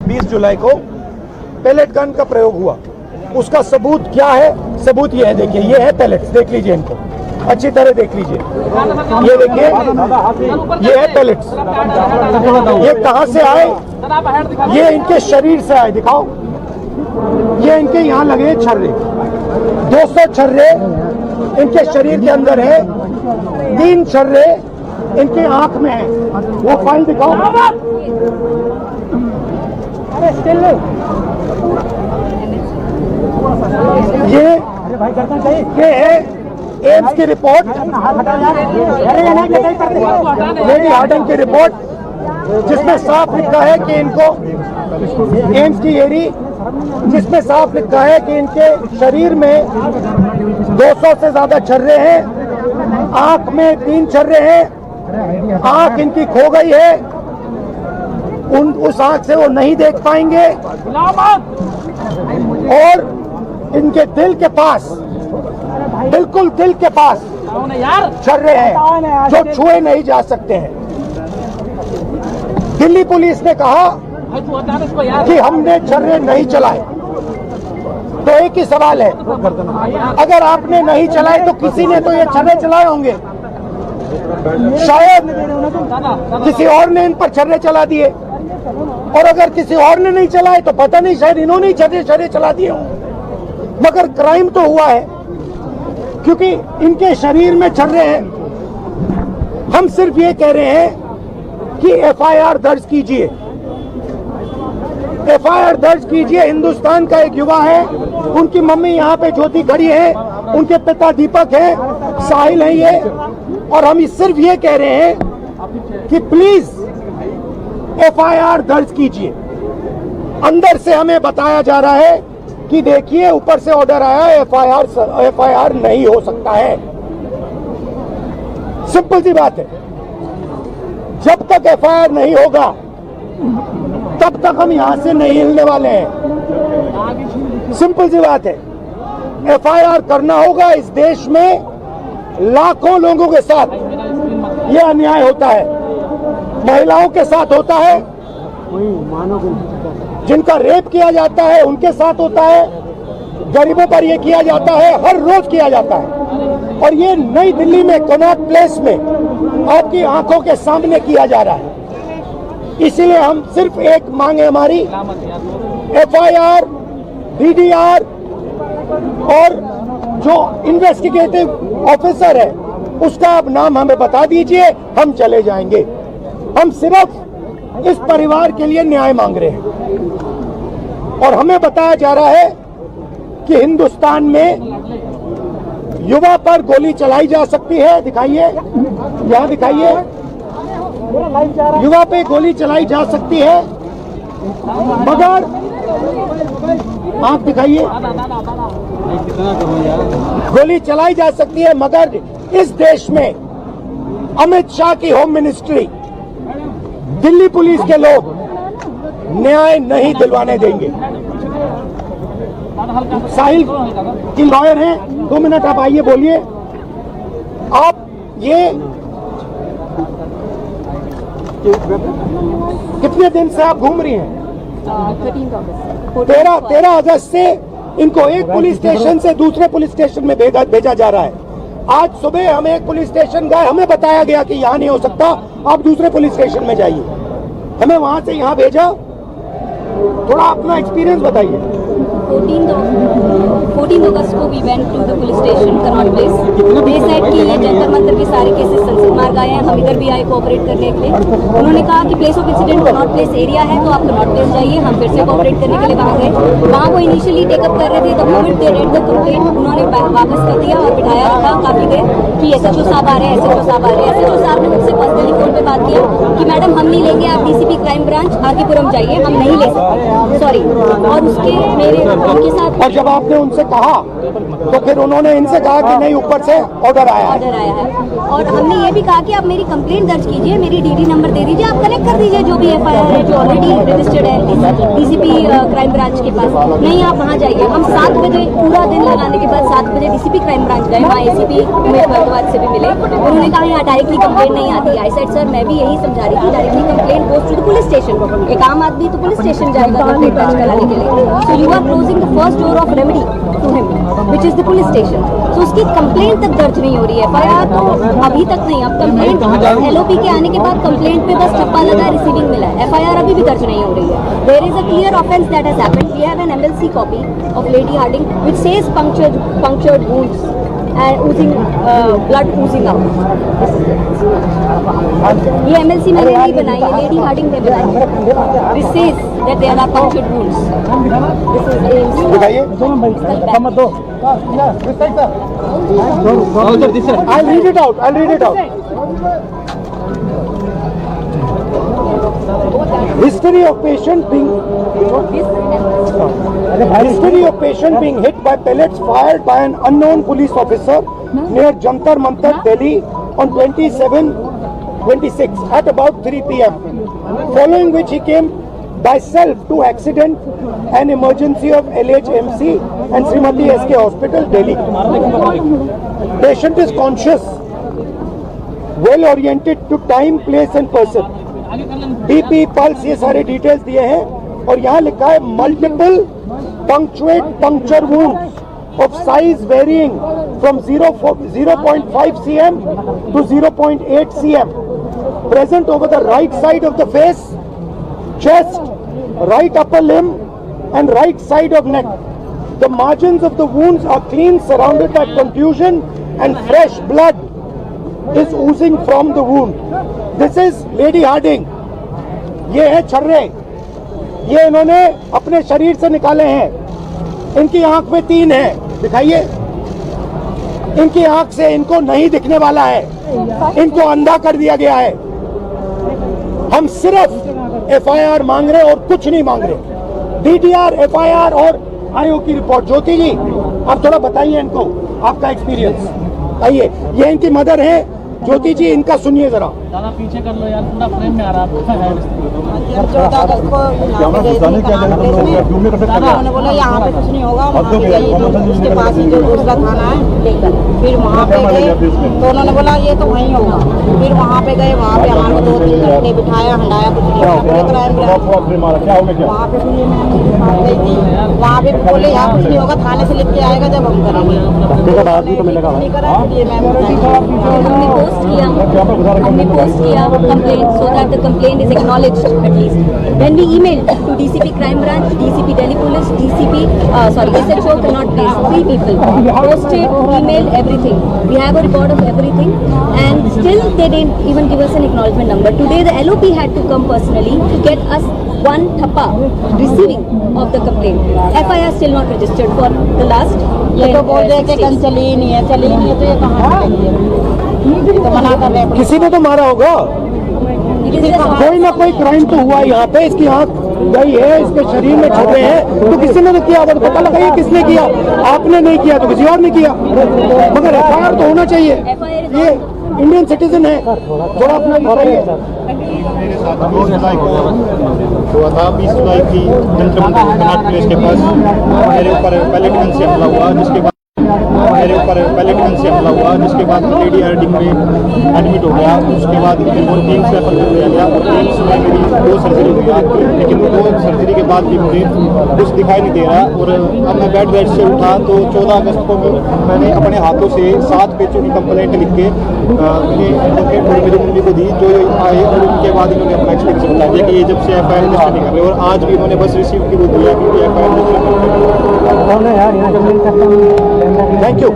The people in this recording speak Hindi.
20 जुलाई को पैलेट गन का प्रयोग हुआ। उसका सबूत क्या है? सबूत ये है, देखिए ये है पैलेट्स, देख लीजिए इनको अच्छी तरह देख लीजिए। ये देखिए ये है पैलेट्स। ये कहाँ से आए? ये इनके शरीर से आए, दिखाओ। ये इनके यहाँ लगे छर्रे, 200 छर्रे इनके शरीर के अंदर है, 3 छर्रे इनके आंख में है। वो फाइल दिखाओ। ये है एम्स की रिपोर्ट, लेडी हार्डन की रिपोर्ट, जिसमें साफ लिखा है कि इनको एम्स की एरी, जिसमें साफ लिखा है कि इनके शरीर में 200 से ज्यादा छर्रे हैं, आंख में 3 छर्रे हैं, आंख इनकी खो गई है, उस आंख से वो नहीं देख पाएंगे, और इनके दिल के पास, बिल्कुल दिल के पास छर्रे हैं जो छुए नहीं जा सकते हैं। दिल्ली पुलिस ने कहा कि हमने छर्रे नहीं चलाए, तो एक ही सवाल है, अगर आपने नहीं चलाए तो किसी ने तो ये छर्रे चलाए होंगे, शायद किसी और ने इन पर छर्रे चला दिए, और अगर किसी और ने नहीं चलाए तो पता नहीं, शायद इन्होंने ही छर्रे चला दिए हों। मगर क्राइम तो हुआ है क्योंकि इनके शरीर में छर्रे हैं। हम सिर्फ ये कह रहे हैं कि एफआईआर दर्ज कीजिए, एफआईआर दर्ज कीजिए। हिंदुस्तान का एक युवा है, उनकी मम्मी यहाँ पे ज्योति खड़ी है, उनके पिता दीपक है, साहिल है ये, और हम सिर्फ ये कह रहे हैं कि प्लीज एफआईआर दर्ज कीजिए। अंदर से हमें बताया जा रहा है कि देखिए ऊपर से ऑर्डर आया, एफआईआर नहीं हो सकता है। सिंपल सी बात है, जब तक एफआईआर नहीं होगा तब तक हम यहां से नहीं हिलने वाले हैं। सिंपल सी बात है, एफआईआर करना होगा। इस देश में लाखों लोगों के साथ यह अन्याय होता है, महिलाओं के साथ होता है, जिनका रेप किया जाता है उनके साथ होता है, गरीबों पर यह किया जाता है, हर रोज किया जाता है, और ये नई दिल्ली में कनॉट प्लेस में आपकी आंखों के सामने किया जा रहा है। इसीलिए हम सिर्फ एक मांग है हमारी, एफआईआर, डीडीआर और जो इन्वेस्टिगेटिव ऑफिसर है उसका आप नाम हमें बता दीजिए, हम चले जाएंगे। हम सिर्फ इस परिवार के लिए न्याय मांग रहे हैं, और हमें बताया जा रहा है कि हिंदुस्तान में युवा पर गोली चलाई जा सकती है। दिखाइए, यहाँ दिखाइए, युवा पे गोली चलाई जा सकती है, मगर आंख दिखाइए, गोली चलाई जा सकती है, मगर इस देश में अमित शाह की होम मिनिस्ट्री, दिल्ली पुलिस के लोग न्याय नहीं दिलवाने देंगे। साहिल की लॉयर हैं, 2 मिनट आप आइए, बोलिए। आप ये कितने दिन से आप घूम रही हैं? 13 अगस्त से इनको एक पुलिस स्टेशन से दूसरे पुलिस स्टेशन में भेजा जा रहा है। आज सुबह हम एक पुलिस स्टेशन गए, हमें बताया गया कि यहाँ नहीं हो सकता, आप दूसरे पुलिस स्टेशन में जाइए। हमें वहां से यहाँ भेजा। थोड़ा अपना एक्सपीरियंस बताइए। 14 अगस्त को we went to the police station Connaught Place. They said कि ये जंतर मंतर के सारे केसेस संसद मार्ग आए हैं, हम इधर भी आए कोऑपरेट करने के लिए। उन्होंने कहा कि place of incident Connaught place area है, तो आप कनॉट प्लेस जाइए। हम फिर से कोऑपरेट करने के लिए वहाँ गए। वहाँ को इनिशियली टेकअप कर रहे थे, तो moment they read the complaint उन्होंने वापस कर दिया और बिठाया रखा काफी देर कि एसएचओ साहब आ रहे हैं, एसएचओ साहब आ रहे हैं। एसएचओ साहब ने मुझसे पर्सनली फोन पे बात किया कि मैडम हम नहीं लेंगे, आप डीसीपी क्राइम ब्रांच आरके पुरम जाइए, हम नहीं ले सकते, सॉरी। और उसके मेरे उनके साथ और जब आपने उनसे कहा तो फिर उन्होंने इनसे कहा कि नहीं, ऊपर से ऑर्डर आया है। ऑर्डर आया है। और हमने ये भी कहा कि आप मेरी कंप्लेंट दर्ज कीजिए, मेरी डीडी नंबर दे दीजिए, आप कलेक्ट कर दीजिए जो भी एफआईआर है जो ऑलरेडी रजिस्टर्ड है डीसीपी क्राइम ब्रांच के पास। नहीं, आप वहाँ जाइए। हम 7 बजे पूरा दिन लगाने के बाद 7 बजे डीसीपी क्राइम ब्रांच गए, वहाँ एसीपी उमेश भारद्वाज से भी मिले। उन्होंने कहा यहाँ डायरेक्टली कंप्लेंट नहीं आती। आई सेड सर, मैं भी यही समझा रही थी, directly complaint goes to the police station. एक आम आदमी तो पुलिस स्टेशन जाएगा कंप्लेंट दर्ज कराने के लिए। So you are closing the first door of remedy to him which is the police station. So उसकी कंप्लेंट तक दर्ज नहीं हो रही है। एफआईआर तो अभी तक नहीं। अब कंप्लेंट एलओपी के आने के बाद कंप्लेंट पे बस ठप्पा लगा, रिसीविंग मिला है। एफआईआर अभी भी दर्ज नहीं हो रही है। There is a clear offence that has happened. We have an MLC copy of Lady Hardinge which says punctured wounds and oozing blood oozing out. ये एमएलसी मैंने नहीं बनाई, ये लेडी हार्डिंग ने बनाई। This says that there are punctured wounds. This is AMC. दिखाइए। I'll read it out. History of patient being hit by pellets fired by an unknown police officer near Jantar Mantar, Delhi on 26 at about 3 p.m. Following which he came by self to accident and emergency of LHMC and Srimati SK Hospital, Delhi. Patient is conscious, well oriented to time, place and person. BP, pulse, ये सारे डिटेल्स दिए हैं और यहाँ लिखा है multiple puncture wounds of size varying from 0.5 cm to 0.8 cm present over the right side of the face, chest, right upper limb and right side of neck. The margins of the wounds are clean, surrounded by contusion and fresh blood is oozing from the wound. This is Lady Harding. ये है छर्रे, ये इन्होंने अपने शरीर से निकाले हैं। इनकी आंख में 3 है, दिखाइए। इनकी आंख से इनको नहीं दिखने वाला है, इनको अंधा कर दिया गया है। हम सिर्फ एफआईआर मांग रहे और कुछ नहीं मांग रहे। डीटीआर, एफआईआर और आईओ की रिपोर्ट। ज्योति जी, आप थोड़ा बताइए इनको आपका एक्सपीरियंस। आइए, ये इनकी मदर है ज्योति जी, इनका सुनिए जरा। दादा पीछे कर लो यार, पूरा फ्रेम में आ रहा है। 14 अगस्त को यहाँ पे गए थे उन्होंने बोला यहाँ पे कुछ नहीं होगा, वहाँ पे गई तो उसके पास ही जो दूसरा थाना है लेकर फिर वहाँ पे गए तो उन्होंने बोला ये तो वहीं होगा। फिर वहाँ पे गए, वहाँ पे हमारे 2-3 घंटे बिठाया, हंडाया, कुछ नहीं हुआ। क्राइम वहाँ पे गई थी, वहाँ पे बोले यहाँ कुछ नहीं होगा, थाने से लिख के आएगा जब हम करेंगे। नहीं करा ये मैम हमने पोस्ट किया complaint so that the complaint is acknowledged at least. Then we emailed to DCP Crime Branch, DCP Delhi Police, SHO Connaught Place, 3 people. Posted, emailed, everything. We have a record of everything and still they didn't even give us an acknowledgement number. Today the LOP had to come personally to get us one thappa receiving of the complaint. FIR still not registered for the last ये तो बोल रहे कि कल चली ही नहीं है तो ये कहाँ तो मना कर रहे हैं। किसी ने तो मारा होगा, कोई ना कोई क्राइम तो हुआ यहाँ पे। इसकी आंख गई है, इसके शरीर में छुपे हैं, तो किसी ने तो किया। अगर पता लगाइए किसने किया। आपने नहीं किया तो किसी और ने किया, मगर एफआईआर तो होना चाहिए। ये इंडियन सिटीजन है। थोड़ा अपना बताइए। 2 जुलाई को हुआ था, 20 जुलाई की जंतर मंतर कनॉट प्लेस के पास मेरे ऊपर पैलेट गन से हमला हुआ, जिसके बाद लेडी हार्डिंग में एडमिट हो गया। उसके बाद वो एम्स रेफर कर दिया गया और एम्स में मेरी 2 सर्जरी हुई, लेकिन 2 सर्जरी के बाद भी मुझे कुछ दिखाई नहीं दे रहा। और अब मैं बेड से उठा तो 14 अगस्त को मैंने अपने हाथों से 7 पेजों की कंप्लेंट लिख के एडवोकेट और मेरी मम्मी को दी, जो आए और उनके बाद इन्होंने अपना एक्सपीरियंस बता दिया कि ये जब से एफआईआर रजिस्टर नहीं कर रहे। और आज भी उन्होंने बस रिसीव की वो दिया कि एफआईआर रजिस्टर कर। Thank you.